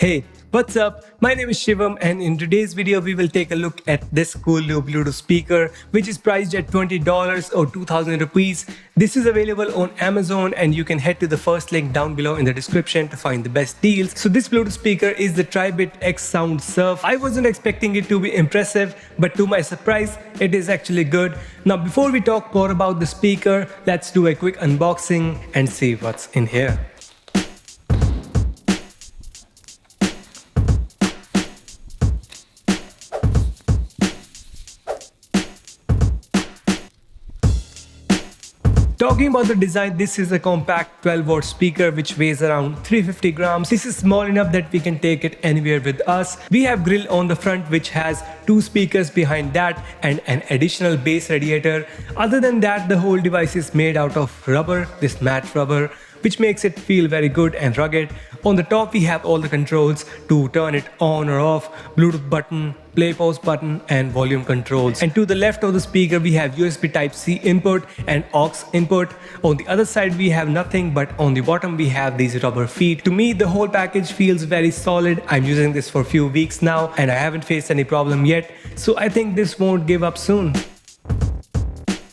Hey, what's up? My name is Shivam and in today's video we will take a look at this cool new Bluetooth speaker which is priced at $20 or 2000 rupees. This is available on Amazon and you can head to the first link down below in the description to find the best deals. So this Bluetooth speaker is the Tribit XSound Surf. I wasn't expecting it to be impressive, but to my surprise it is actually good. Now before we talk more about the speaker, let's do a quick unboxing and see what's in here. Talking about the design, this is a compact 12-watt speaker which weighs around 350 grams. This is small enough that we can take it anywhere with us. We have grill on the front which has two speakers behind that and an additional bass radiator. Other than that, the whole device is made out of rubber, this matte rubber, which makes it feel very good and rugged. On the top we have all the controls to turn it on or off, Bluetooth button, play pause button and volume controls. And to the left of the speaker we have USB Type-C input and aux input. On the other side we have nothing, but on the bottom we have these rubber feet. To me the whole package feels very solid. I'm using this for a few weeks now and I haven't faced any problem yet, so I think this won't give up soon.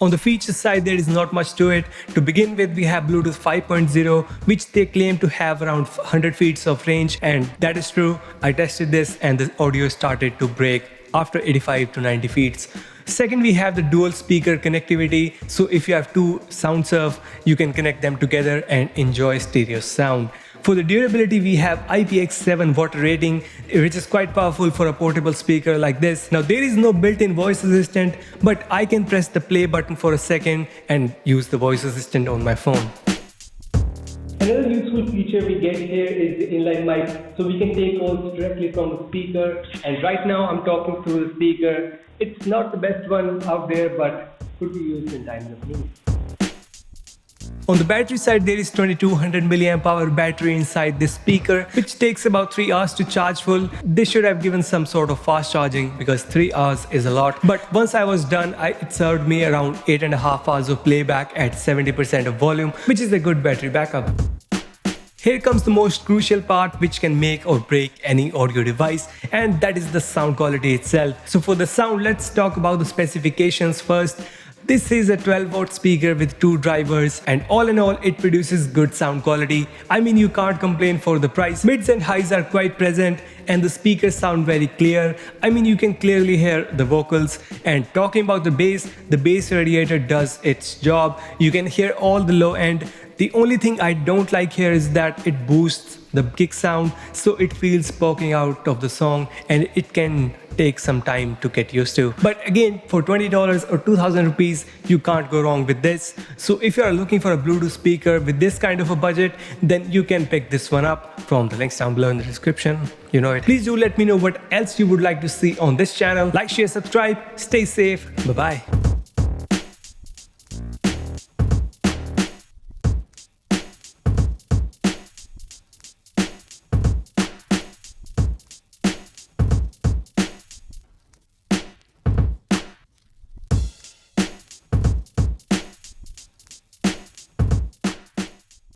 On the feature side, there is not much to it. To begin with, we have Bluetooth 5.0, which they claim to have around 100 feet of range, and that is true. I tested this and the audio started to break after 85 to 90 feet. Second, we have the dual speaker connectivity. So if you have two Sound Surf, you can connect them together and enjoy stereo sound. For the durability, we have IPX7 water rating, which is quite powerful for a portable speaker like this. Now there is no built-in voice assistant, but I can press the play button for a second and use the voice assistant on my phone. Another useful feature we get here is the inline mic, so we can take calls directly from the speaker. And right now I'm talking through the speaker. It's not the best one out there, but could be used in times of need. On the battery side, there is 2200 mAh battery inside this speaker, which takes about 3 hours to charge full. They should have given some sort of fast charging because 3 hours is a lot. But once I was done, it served me around 8.5 hours of playback at 70% of volume, which is a good battery backup. Here comes the most crucial part which can make or break any audio device, and that is the sound quality itself. So for the sound, let's talk about the specifications first. This is a 12-watt speaker with two drivers, and all in all it produces good sound quality. I mean, you can't complain for the price. Mids and highs are quite present and the speakers sound very clear. I mean, you can clearly hear the vocals. And talking about the bass radiator does its job. You can hear all the low end. The only thing I don't like here is that it boosts the kick sound, so it feels poking out of the song and it can take some time to get used to. But again, for $20 or 2000 rupees, you can't go wrong with this. So if you are looking for a Bluetooth speaker with this kind of a budget, then you can pick this one up from the links down below in the description. You know it. Please do let me know what else you would like to see on this channel. Like, share, subscribe. Stay safe. Bye-bye.